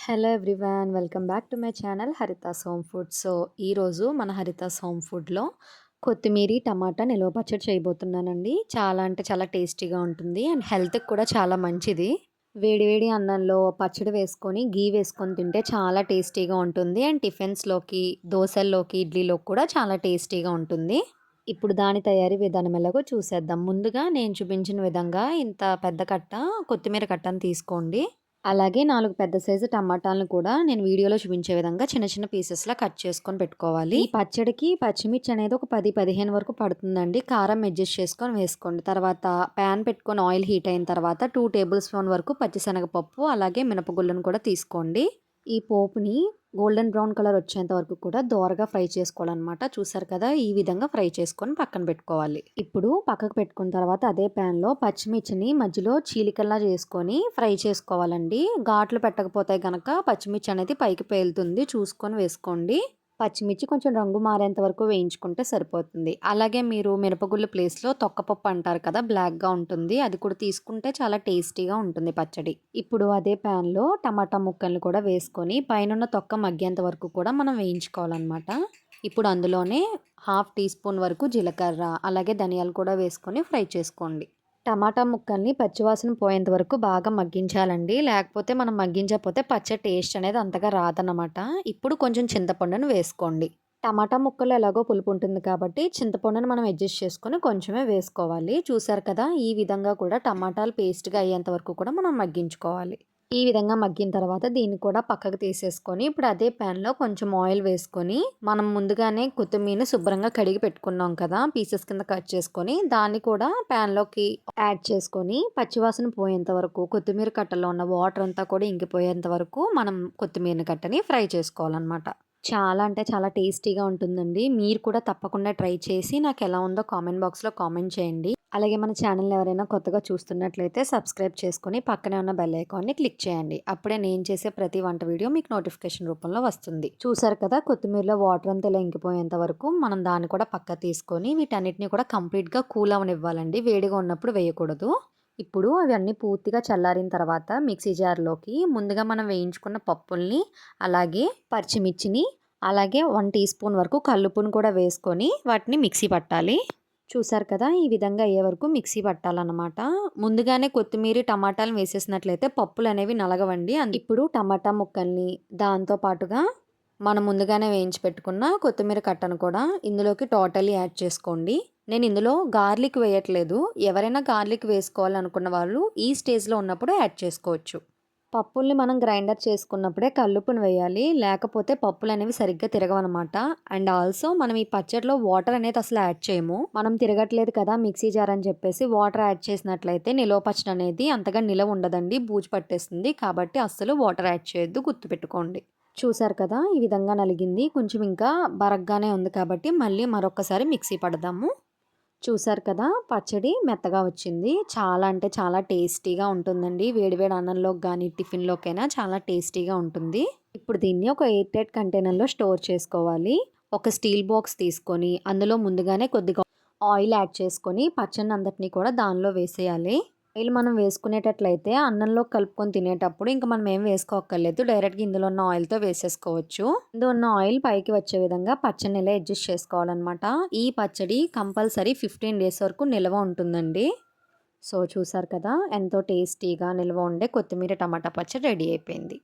Hello everyone, welcome back to my channel Haritha's home food. So ఈరోజు మన Haritha's home ఫుడ్లో కొత్తిమీర టమాటా నిల్వ పచ్చడి చేయబోతున్నానండి. చాలా అంటే చాలా టేస్టీగా ఉంటుంది అండ్ హెల్త్కి కూడా చాలా మంచిది. వేడివేడి అన్నంలో పచ్చడి వేసుకొని గీ వేసుకొని తింటే చాలా టేస్టీగా ఉంటుంది అండ్ టిఫిన్స్లోకి, దోశల్లోకి, ఇడ్లీలోకి కూడా చాలా టేస్టీగా ఉంటుంది. ఇప్పుడు దాని తయారీ విధానం ఎలాగో చూసేద్దాం. ముందుగా నేను చూపించిన విధంగా ఇంత పెద్ద కట్ట కొత్తిమీర కట్టను తీసుకోండి. అలాగే 4 పెద్ద సైజు టమాటాలను కూడా నేను వీడియోలో చూపించే విధంగా చిన్న చిన్న పీసెస్‌లా కట్ చేసుకొని పెట్టుకోవాలి. ఈ పచ్చడికి పచ్చిమిర్చి అనేది ఒక 10, 15 వరకు పడుతుందండి. కారం అడ్జస్ట్ చేసుకొని వేసుకోండి. తర్వాత పాన్ పెట్టుకొని ఆయిల్ హీట్ అయిన తర్వాత 2 టేబుల్ స్పూన్ వరకు పచ్చిశనగపప్పు అలాగే మినపగుళ్ళను కూడా తీసుకోండి. ఈ పోపుని గోల్డెన్ బ్రౌన్ కలర్ వచ్చేంత వరకు కూడా దోరగా ఫ్రై చేసుకోవాలన్నమాట. చూసారు కదా, ఈ విధంగా ఫ్రై చేసుకొని పక్కన పెట్టుకోవాలి. ఇప్పుడు పక్కకు పెట్టుకున్న తర్వాత అదే ప్యాన్లో పచ్చిమిర్చిని మధ్యలో చీలికల్లా చేసుకొని ఫ్రై చేసుకోవాలండి. ఘాట్లు పెట్టకపోతే గనక పచ్చిమిర్చి అనేది పైకి పేలుతుంది, చూసుకొని వేసుకోండి. పచ్చిమిర్చి కొంచెం రంగు మారేంత వరకు వేయించుకుంటే సరిపోతుంది. అలాగే మీరు మిరపగుళ్ళు ప్లేస్‌లో తొక్కపప్పు అంటారు కదా, బ్లాక్‌గా ఉంటుంది. అది కూడా తీసుకుంటే చాలా టేస్టీగా ఉంటుంది పచ్చడి. ఇప్పుడు అదే ప్యాన్‌లో టమాటా ముక్కల్ని కూడా వేసుకొని పైనున్న తొక్క మగ్గేంత వరకు కూడా మనం వేయించుకోవాలన్నమాట. ఇప్పుడు అందులోనే హాఫ్ టీ స్పూన్ వరకు జీలకర్ర అలాగే ధనియాలు కూడా వేసుకొని ఫ్రై చేసుకోండి. టమాటా ముక్కల్ని పచ్చివాసన పోయేంత వరకు బాగా మగ్గించాలండి. లేకపోతే మనం మగ్గించకపోతే పచ్చడి టేస్ట్ అనేది అంతగా రాదన్నమాట. ఇప్పుడు కొంచెం చింతపండును వేసుకోండి. టమాటా ముక్కల్లో ఎలాగో పులుపు ఉంటుంది కాబట్టి చింతపండును మనం అడ్జస్ట్ చేసుకొని కొంచెమే వేసుకోవాలి. చూసారు కదా, ఈ విధంగా కూడా టమాటాలు పేస్ట్‌గా అయ్యేంత వరకు కూడా మనం మగ్గించుకోవాలి. ఈ విధంగా మగ్గిన తర్వాత దీన్ని కూడా పక్కకు తీసేసుకొని ఇప్పుడు అదే ప్యాన్‌లో కొంచెం ఆయిల్ వేసుకొని మనం ముందుగానే కొత్తిమీరని శుభ్రంగా కడిగి పెట్టుకున్నాం కదా, పీసెస్ కింద కట్ చేసుకొని దాన్ని కూడా ప్యాన్‌లోకి యాడ్ చేసుకొని పచ్చివాసన పోయేంత వరకు కొత్తిమీర కట్టలో ఉన్న వాటర్ అంతా కూడా ఇంకిపోయేంత వరకు మనం కొత్తిమీర కట్టని ఫ్రై చేసుకోవాలన్నమాట. చాలా అంటే చాలా టేస్టీగా ఉంటుందండి. మీరు కూడా తప్పకుండా ట్రై చేసి నాకు ఎలా ఉందో కామెంట్ బాక్స్‌లో కామెంట్ చేయండి. అలాగే మన ఛానల్‌ని ఎవరైనా కొత్తగా చూస్తున్నట్లయితే సబ్స్క్రైబ్ చేసుకొని పక్కనే ఉన్న బెల్ ఐకాన్‌ని క్లిక్ చేయండి. అప్పుడే నేను చేసే ప్రతి వంట వీడియో మీకు నోటిఫికేషన్ రూపంలో వస్తుంది. చూసారు కదా, కొత్తిమీరలో వాటర్ అంతా ఇలా ఇంకిపోయేంత వరకు మనం దాన్ని కూడా పక్కకు తీసుకొని వీటన్నిటిని కూడా కంప్లీట్‌గా కూల్ అవ్వనివ్వాలండి. వేడిగా ఉన్నప్పుడు వేయకూడదు. ఇప్పుడు అవన్నీ పూర్తిగా చల్లారిన తర్వాత మిక్సీ జార్‌లోకి ముందుగా మనం వేయించుకున్న పప్పుల్ని, అలాగే పచ్చిమిర్చిని, అలాగే 1 టీ స్పూన్ వరకు కల్లుప్పును కూడా వేసుకొని వాటిని మిక్సీ పట్టాలి. చూసారు కదా, ఈ విధంగా అయ్యే వరకు మిక్సీ పట్టాలన్నమాట. ముందుగానే కొత్తిమీర, టమాటాలు వేసేసినట్లయితే పప్పులనేవి నలగవండి. ఇప్పుడు టమాటా ముక్కల్ని దాంతో పాటుగా మనం ముందుగానే వేయించి పెట్టుకున్న కొత్తిమీర కట్టను కూడా ఇందులోకి టోటల్లీ యాడ్ చేసుకోండి. నేను ఇందులో గార్లిక్ వేయట్లేదు. ఎవరైనా గార్లిక్ వేసుకోవాలనుకున్న వాళ్ళు ఈ స్టేజ్‌లో ఉన్నప్పుడు యాడ్ చేసుకోవచ్చు. పప్పుల్ని మనం గ్రైండర్ చేసుకున్నప్పుడే కల్లుప్పుని వేయాలి. లేకపోతే పప్పులనేవి సరిగ్గా తిరగవనమాట. అండ్ ఆల్సో మనం ఈ పచ్చడిలో వాటర్ అనేది అసలు యాడ్ చేయము. మనం తిరగట్లేదు కదా మిక్సీ జార్ అని చెప్పేసి వాటర్ యాడ్ చేసినట్లయితే నిలవ పచ్చడి అనేది అంతగా నిలవ ఉండదండి, బూజు పట్టేస్తుంది. కాబట్టి అస్సలు వాటర్ యాడ్ చేయొద్దు, గుర్తుపెట్టుకోండి. చూసారు కదా, ఈ విధంగా నలిగింది. కొంచెం ఇంకా బరగ్గానే ఉంది కాబట్టి మళ్ళీ మరొకసారి మిక్సీ పడదాము. చూసారు కదా, పచ్చడి మెత్తగా వచ్చింది. చాలా అంటే చాలా టేస్టీగా ఉంటుందండి. వేడివేడి అన్నంలోకి కానీ టిఫిన్‌లోకైనా చాలా టేస్టీగా ఉంటుంది. ఇప్పుడు దీన్ని ఒక ఎయిర్ టైట్ కంటైనర్‌లో స్టోర్ చేసుకోవాలి. ఒక స్టీల్ బాక్స్ తీసుకొని అందులో ముందుగానే కొద్దిగా ఆయిల్ యాడ్ చేసుకొని పచ్చడిని అంతటిని కూడా దానిలో వేసేయాలి. ఆయిల్ మనం వేసుకునేటట్లయితే అన్నంలో కలుపుకొని తినేటప్పుడు ఇంకా మనం ఏం వేసుకోక్కర్లేదు. డైరెక్ట్‌గా ఇందులో ఉన్న ఆయిల్‌తో వేసేసుకోవచ్చు. ఇందులో ఉన్న ఆయిల్ పైకి వచ్చే విధంగా పచ్చడిని ఇలా అడ్జస్ట్ చేసుకోవాలన్నమాట. ఈ పచ్చడి కంపల్సరీ 15 డేస్ వరకు నిల్వ ఉంటుందండి. సో చూసారు కదా, ఎంతో టేస్టీగా నిల్వ ఉండే కొత్తిమీర టమాటా పచ్చడి రెడీ అయిపోయింది.